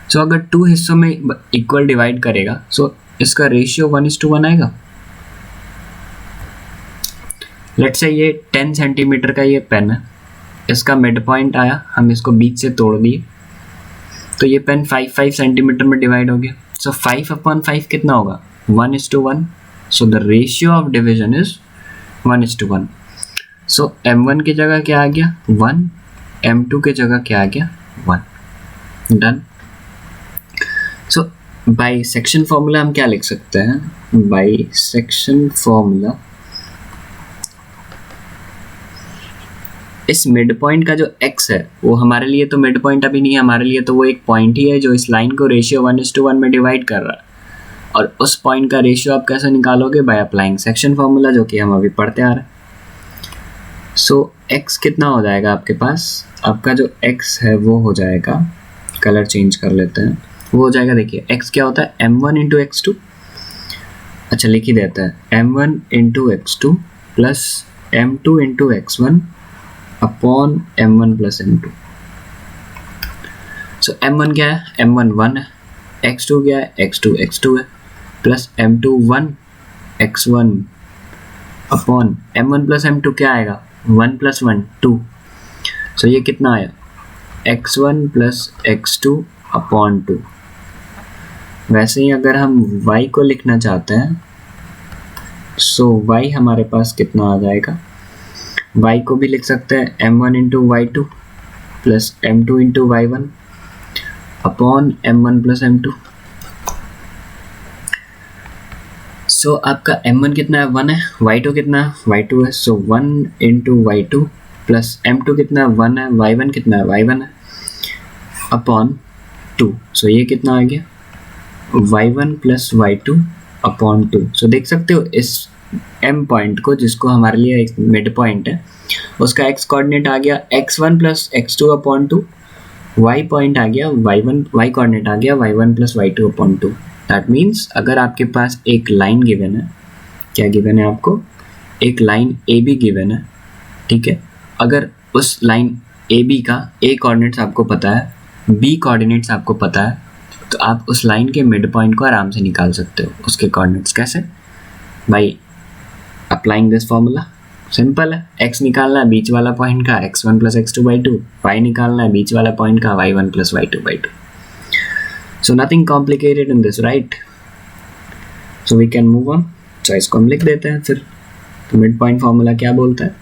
सो अगर 2 हिस्सों में इक्वल डिवाइड करेगा, सो इसका रेशियो 1:1 आएगा. लेट्स से ये 10 सेंटीमीटर का ये पेन है, इसका मिड पॉइंट आया, हम इसको बीच से तोड़ दिए, तो ये पेन 5 सेंटीमीटर में डिवाइड हो गया. सो 5/5 कितना होगा, 1:1. So the ratio of division is 1:1. So m1 की जगह क्या आ गया, 1, m2 की जगह क्या आ गया, 1. डन. सो बाय सेक्शन फॉर्मूला हम क्या लिख सकते हैं, बाय सेक्शन फॉर्मूला इस मिड पॉइंट का जो x है, वो हमारे लिए तो मिड पॉइंट अभी नहीं है, हमारे लिए तो वो एक पॉइंट ही है जो इस लाइन को रेशियो 1:1 में डिवाइड कर रहा है. और उस पॉइंट का रेशियो आप कैसे निकालोगे, बाय अप्लाइंग सेक्शन फॉर्मूला, जो कि हम अभी पढ़ते आ रहे हैं. सो x कितना हो जाएगा आपके पास, आपका जो x है वो हो जाएगा, कलर चेंज कर लेते हैं, वो हो जाएगा, देखिए x क्या होता है, m1 इंटू x2. अच्छा लिख ही देता है, m1 into x2 plus m2 into x1 upon m1 plus m2. सो m1 क्या है, m1 1 है, x2 क्या है, x2 है, plus m2 1, x1 upon m1 plus m2 क्या आएगा, 1 प्लस 1 2. सो ये कितना आया, x1 प्लस x2 अपॉन 2. वैसे ही अगर हम y को लिखना चाहते हैं, सो y हमारे पास कितना आ जाएगा, y को भी लिख सकते हैं m1 into y2 plus m2 into y1 upon m1 plus m2. सो आपका m1 कितना है, 1 है, y2 कितना है, y2 है. सो 1 इंटू y2 प्लस m2 कितना है, 1 है, y1 कितना है, y1 है, अपॉन 2. सो ये कितना आ गया, y1 प्लस y2 अपॉन 2. सो देख सकते हो इस m पॉइंट को, जिसको हमारे लिए एक मिड पॉइंट है, उसका x कोऑर्डिनेट आ गया x1 plus x2 upon 2, y point आ गया y कोऑर्डिनेट आ गया y1 plus y2 upon 2. That means अगर आपके पास एक लाइन गिवन है, क्या गिवन है आपको, एक लाइन ए बी गिवन है. ठीक है, अगर उस लाइन ए बी का a कोऑर्डिनेट्स आपको पता है, b कोऑर्डिनेट्स आपको पता है, तो आप उस लाइन के मिड पॉइंट को आराम से निकाल सकते हो. उसके कोऑर्डिनेट्स कैसे, भाई अप्लाइंग दिस फॉर्मूला, सिंपल है, x निकालना है बीच वाला पॉइंट का x1 plus x2 by to, y निकालना है बीच वाला पॉइंट का y1 plus y2 by to. So nothing complicated in this, right? So we can move on. तो इसको हम लिख देते हैं फिर. तो मिड पॉइंट फॉर्मूला क्या बोलता है?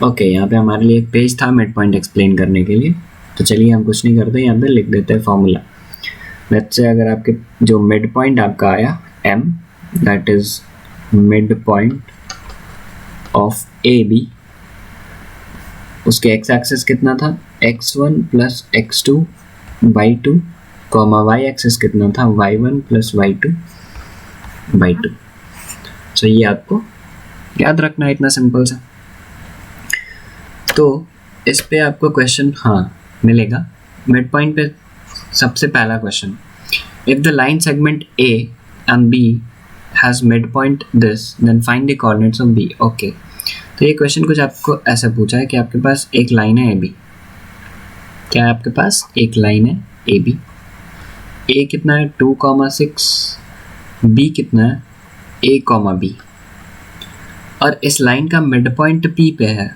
ओके, यहाँ पे हमारे लिए एक पेज था मिड पॉइंट एक्सप्लेन करने के लिए. तो चलिए हम कुछ नहीं करते, यहाँ पे लिख देते हैं फॉर्मूला. लेट्स से अगर आपके जो मिड पॉइंट आपका आया m, that is mid point of AB, उसके x एक्सिस कितना था x1 plus x2 by to, comma y axis कितना था y1 plus y2 by two. सो ये आपको याद रखना है, इतना सिंपल सा. तो इस पे आपको क्वेश्चन हाँ मिलेगा मिड पॉइंट पे. सबसे पहला question, if the line segment A and B has mid point this then find the coordinates of B. Okay, तो ये क्वेश्चन कुछ आपको ऐसा पूछा है कि आपके पास एक लाइन है AB. क्या है आपके पास? एक लाइन है AB. A कितना है 2,6, B कितना है A, B, और इस लाइन का मिड पॉइंट P पे है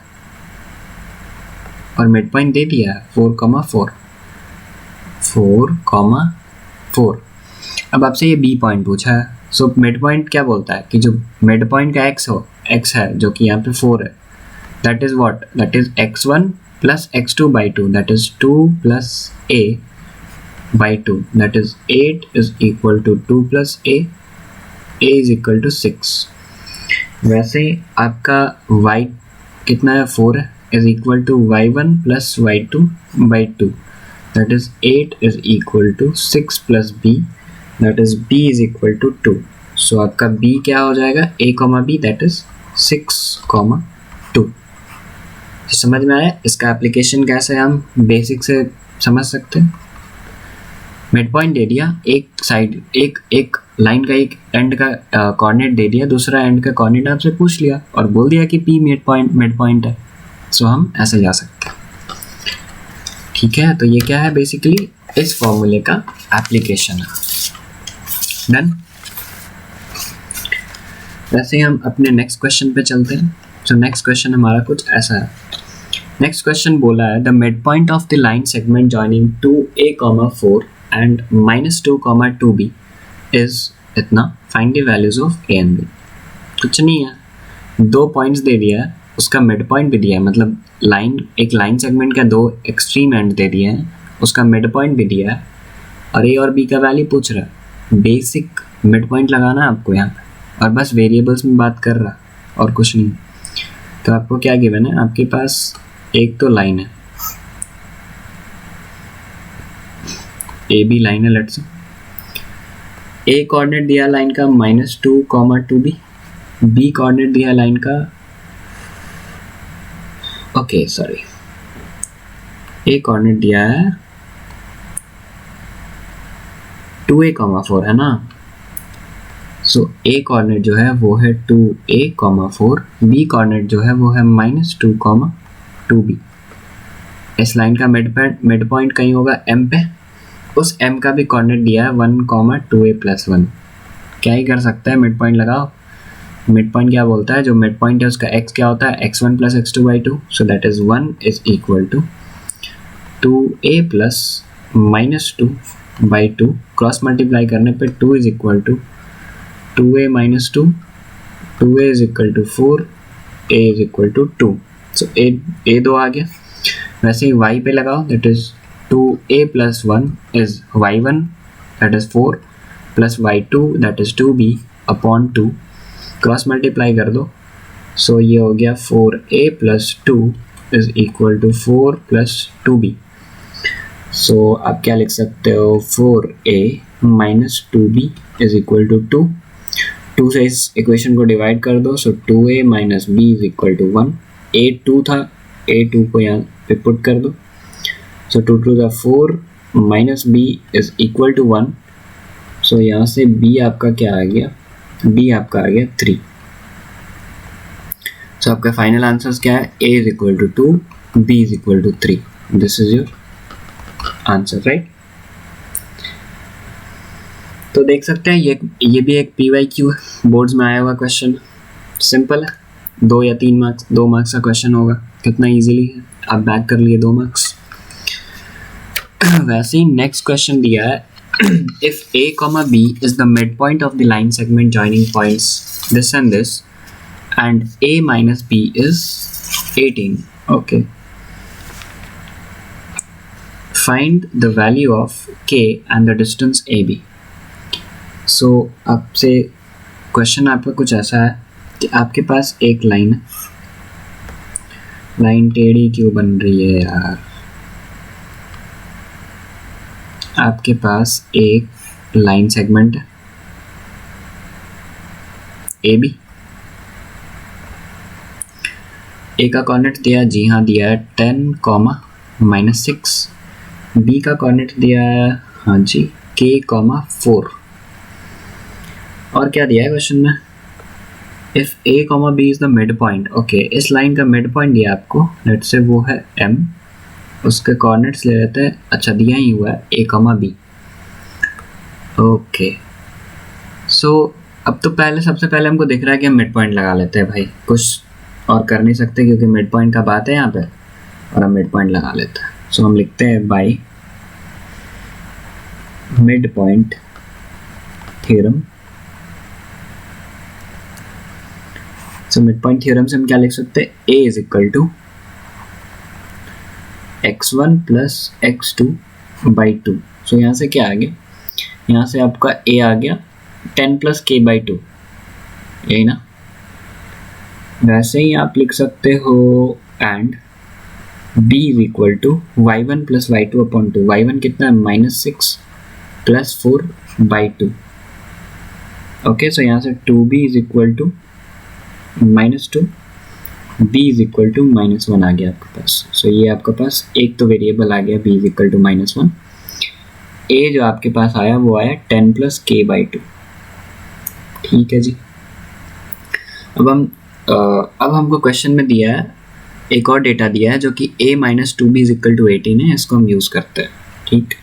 और मिड पॉइंट दे दिया है 4,4. अब आपसे ये B पॉइंट पूछा है. सो मिड पॉइंट क्या बोलता है कि जो मिड पॉइंट का x है जो कि यहाँ पे 4 है, that is what, that is x1 plus x2 by two, that is 2 plus A by two, that is 8 is equal to 2 plus A is equal to 6. वैसे आपका y कितना है 4 है, is equal to y1 plus y2 by two, that is 8 is equal to 6 plus B, that is B is equal to 2. So आपका B क्या हो जाएगा A, B, that is 6,2. समझ में आया? इसका एप्लीकेशन कैसे हम बेसिक से समझ सकते हैं. मिड पॉइंट दे दिया, एक साइड एक लाइन का एक एंड का कोऑर्डिनेट दे दिया, दूसरा एंड का कोऑर्डिनेट आपसे पूछ लिया और बोल दिया कि P मिड पॉइंट है. सो हम ऐसे जा सकते हैं. ठीक है, तो ये क्या है बेसिकली इस फॉर्मूले का एप्लीकेशन है. डन. वैसे ही हम अपने नेक्स्ट क्वेश्चन पे चलते हैं. सो नेक्स्ट क्वेश्चन हमारा कुछ ऐसा है. नेक्स्ट क्वेश्चन बोला है the mid point of the line segment joining 2A, 4 and -2, 2B is इतना, find the values of A and B. कुछ नहीं है, दो पॉइंट्स दे दिया है, उसका मिड पॉइंट भी दिया है, मतलब एक लाइन सेगमेंट का दो एक्सट्रीम एंड दे दिए हैं, उसका मिड पॉइंट भी दिया है और A और B का वैल्यू पूछ रहा है. बेसिक मिड पॉइंट लगाना है आपको यहाँ पे और बस वेरिएबल्स में बात कर रहा और कुछ नहीं. तो आपको क्या गिवन है, आपके पास एक तो लाइन है AB लाइन है, लेट्स से A कोऑर्डिनेट दिया लाइन का -2, 2B, B कोऑर्डिनेट दिया लाइन का A कोऑर्डिनेट दिया है 2A, 4 है ना. सो A कोऑर्डिनेट जो है वो है 2A, 4, B कोऑर्डिनेट जो है वो है -2, 2B. इस लाइन का मिड पॉइंट कहीं होगा M पे, उस M का भी कोऑर्डिनेट दिया है 1, 2A प्लस 1. क्या ही कर सकता है, मिड पॉइंट लगाओ. मिड पॉइंट क्या बोलता है, जो मिड पॉइंट है उसका x क्या होता है x1 plus x2 by two, so that is 1 is equal to 2A plus -2 by two, cross multiply करने पे 2 is equal to 2A minus 2, 2A is equal to 4, A is equal to 2. So A दो आ गया. वैसे ही y पे लगाओ, that is 2A plus 1 is y1 that is 4 plus y2 that is 2B upon 2, cross multiply कर दो. So ये हो गया 4A plus 2 is equal to 4 plus 2B. So आप क्या लिख सकते हो, 4A minus 2B is equal to 2. 2 से इस इक्वेशन को डिवाइड कर दो. So 2A minus B is equal to 1. A 2 था, A 2 को यहाँ पे पुट कर दो. सो 2 2 ज़ा 4 minus B is equal to 1. So यहाँ से B आपका क्या आ गया, B आपका आ गया 3. सो आपका फाइनल आंसर क्या है, A is equal to 2, B is equal to 3. This is your answer, right. तो देख सकते हैं ये भी एक PYQ है, बोर्ड्स में आया हुआ क्वेश्चन. सिंपल है, 2 या 3 मार्क्स, 2 मार्क्स का क्वेश्चन होगा, कितना इजीली है, आप बैक कर लिए 2 मार्क्स। वैसे ही नेक्स्ट क्वेश्चन दिया है, if a comma b is the midpoint of the line segment joining points this and this and a minus b is 18, okay, find the value of k and the distance ab। so आपसे question आपका कुछ ऐसा है कि आपके पास एक line है, line टेढ़ी क्यों बन रही है यार, आपके पास एक लाइन सेगमेंट है ए बी, ए का कोऑर्डिनेट दिया, जी हाँ दिया है 10, -6, बी का कोऑर्डिनेट दिया है, हाँ जी k, 4, और क्या दिया है क्वेश्चन में, if a, b is the mid point, okay, इस लाइन का मिड पॉइंट दिया आपको, लेट्स से वो है m, उसके कोऑर्डिनेट्स ले लेते हैं, अच्छा दिया ही हुआ है a, b, ओके। सो अब तो सबसे पहले हमको दिख रहा है कि हम मिड पॉइंट लगा लेते हैं भाई, कुछ और कर नहीं सकते क्योंकि मिड पॉइंट का बात है यहाँ पे, और हम मिड पॉइंट लगा लेते हैं। सो हम लिखते हैं by mid point theorem. So mid point theorem से हम क्या लिख सकते हैं, a is equal to x1 plus x2 by 2। So यहाँ से क्या आ गया, यहाँ से आपका a आ गया 10 प्लस k बाई 2, यही ना। वैसे ही आप लिख सकते हो and b is equal to y1 plus y2 upon 2, y1 कितना है -6 प्लस 4 बाई 2, ओके। सो यहाँ से 2b is equal to -2, b is equal to -1 आ गया आपके पास। सो ये आपके पास एक तो वेरिएबल आ गया b is equal to -1, a जो आपके पास आया वो आया 10 प्लस k बाई 2, ठीक है जी। अब हमको क्वेश्चन में दिया है, एक और डेटा दिया है जो कि a minus 2b is equal to 18 है, इसको हम यूज़ करते हैं, ठीक।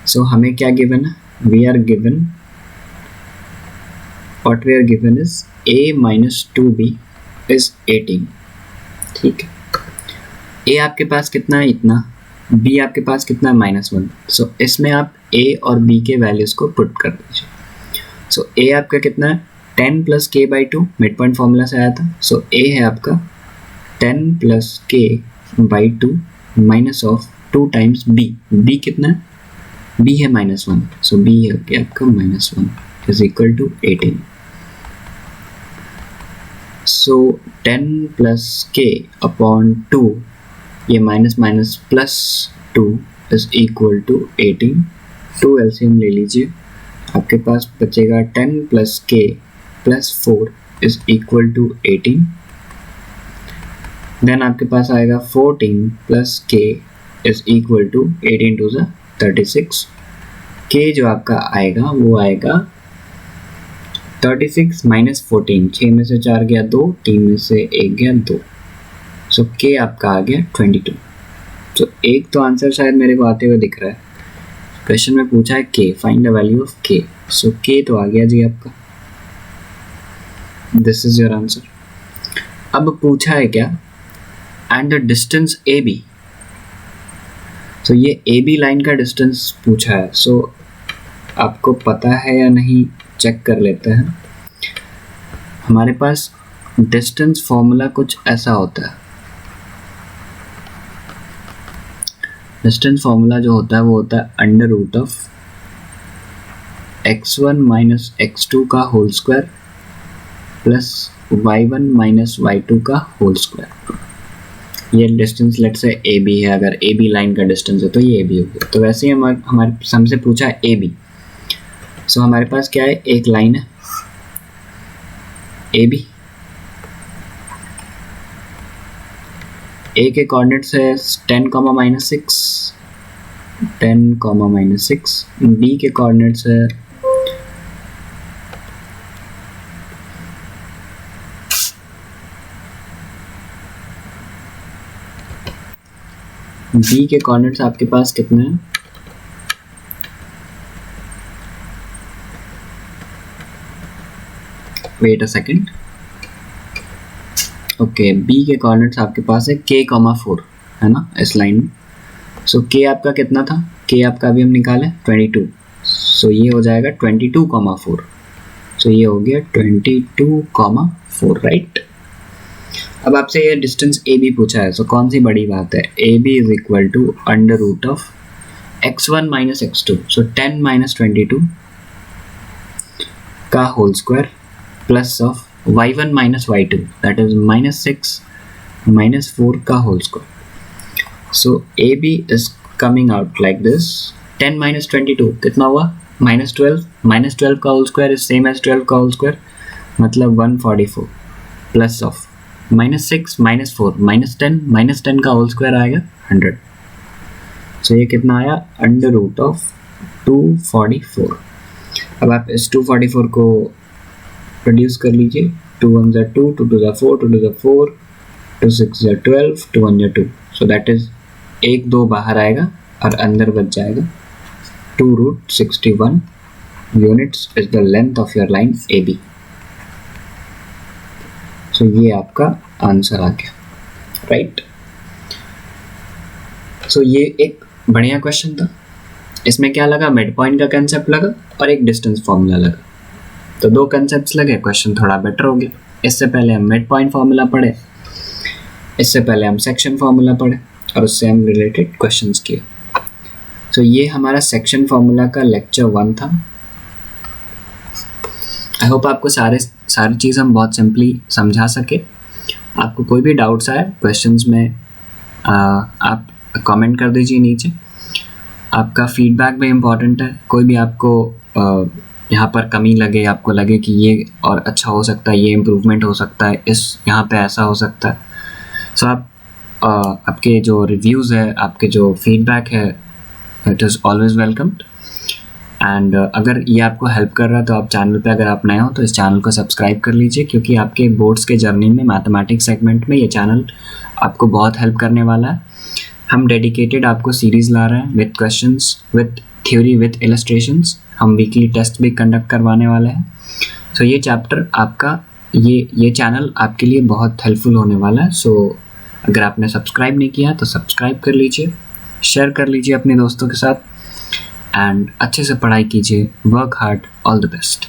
सो हमें क्या गिवन है, we are given, what we are given is a minus 2b is 18, ठीक है। a आपके पास कितना है, इतना, b आपके पास कितना है, -1। सो इसमें आप a और b के वैल्यूज को पुट कर दीजिए। सो a आपका कितना है, 10 plus k by 2, mid point formula से आया था। सो a है आपका 10 plus k by 2 minus of 2 times b, b कितना है, b है -1, सो b है okay, आपका -1 is equal to 18। So 10 plus k upon 2, ये minus minus plus 2 is equal to 18, 2 LCM ले लीजिए, आपके पास बचेगा 10 plus k plus 4 is equal to 18, then आपके पास आएगा 14 plus k is equal to 18 to 36, k जो आपका आएगा वो आएगा 36 माइनस 14, 6 में से 4 गया 2, 3 में से 1 गया 2, सो k आपका आ गया 22। तो एक तो आंसर शायद मेरे को आते हुए दिख रहा है, क्वेश्चन में पूछा है k, find the value of k, so k तो आ गया जी आपका, दिस इज योर आंसर। अब पूछा है क्या, एंड द डिस्टेंस AB, सो ये AB लाइन का डिस्टेंस पूछा है। सो आपको पता है या नहीं चेक कर लेते हैं। हमारे पास डिस्टेंस फॉर्मूला कुछ ऐसा होता है, डिस्टेंस फॉर्मूला जो होता है वो होता है under root of x1 minus x2 का whole square plus y1 minus y2 का होल स्क्वायर। ये डिस्टेंस लेट से AB है, अगर AB लाइन का डिस्टेंस है तो ये AB हो गया। तो वैसे ही हमारे हमसे पूछा है AB, सो हमारे पास क्या है, एक लाइन है AB, A के कोऑर्डिनेट्स है 10, -6, 10, -6, B के कोऑर्डिनेट्स है B के कोऑर्डिनेट्स आपके पास कितने हैं, wait a second, okay, B के कोऑर्डिनेट्स आपके पास है k,4 है ना इस लाइन में। सो के आपका कितना था, के आपका अभी हम निकालें 22, सो ये हो जाएगा 22,4। सो ये हो गया 22,4 राइट। अब आपसे ये डिस्टेंस ए बी पूछा है, सो कौन सी बड़ी बात है, A B is equal to under root of x1 minus x2, so 10 minus 22 का whole square plus of y1 minus y2 that is minus 6 minus 4 का whole square. So A B is coming out like this, 10 minus 22 कितना हुआ, minus 12, minus 12 का whole square is same as 12 का whole square, मतलब 144 plus of minus 6 minus 4 minus 10 का whole square आएगा 100। सो ये कितना आया, अंडर रूट ऑफ 244। अब आप इस 244 को प्रोड्यूस कर लीजिए, 2 1 ज़ा 2, 2 2 ज़ा 4, 2 2 ज़ा 4, 2 6 ज़ा 12, 2 1 ज़ा 2, सो दैट इज 1 2 बाहर आएगा और अंदर बच जाएगा 2√61 units is the length of your line A B. So ये आपका आंसर आ गया राइट। सो ये एक बढ़िया क्वेश्चन था, इसमें क्या लगा, मिड पॉइंट का कंसेप्ट लगा और एक डिस्टेंस फॉर्मूला लगा, तो 2 कंसेप्ट्स लगे, क्वेश्चन थोड़ा बेटर हो गया। इससे पहले हम मिड पॉइंट फार्मूला पढ़े, इससे पहले हम सेक्शन फार्मूला पढ़े और उससे हम रिलेटेड क्वेश्चंस किए। तो ये हमारा सेक्शन फार्मूला का लेक्चर 1 था। आई होप आपको सारी चीज़ हम बहुत सिंपली समझा सके। आपको कोई भी डाउट्स आए क्वेश्चंस में आप कमेंट कर दीजिए नीचे। आपका फीडबैक भी इम्पॉर्टेंट है, कोई भी आपको यहाँ पर कमी लगे, आपको लगे कि ये और अच्छा हो सकता है, ये इम्प्रूवमेंट हो सकता है, इस यहाँ पे ऐसा हो सकता है, सो आप आपके जो रिव्यूज़ है, आपके जो फीडबैक है, it is always welcomed. And अगर ये आपको हेल्प कर रहा है तो आप चैनल पे अगर आप नए हो तो इस चैनल को सब्सक्राइब कर लीजिए, क्योंकि आपके बोर्ड्स के जर्नी में मैथमेटिक्स सेगमेंट में ये चैनल आपको बहुत हेल्प करने वाला है। हम डेडिकेटेड आपको सीरीज़ ला रहे हैं with questions, with theory, with illustrations. हम वीकली टेस्ट भी कंडक्ट करवाने वाले हैं। सो ये चैप्टर आपका, ये चैनल आपके लिए बहुत हेल्पफुल होने वाला है। सो अगर आपने सब्सक्राइब नहीं किया तो सब्सक्राइब कर लीजिए, शेयर कर लीजिए अपने दोस्तों के साथ, एंड अच्छे से पढ़ाई कीजिए। Work hard, all the best.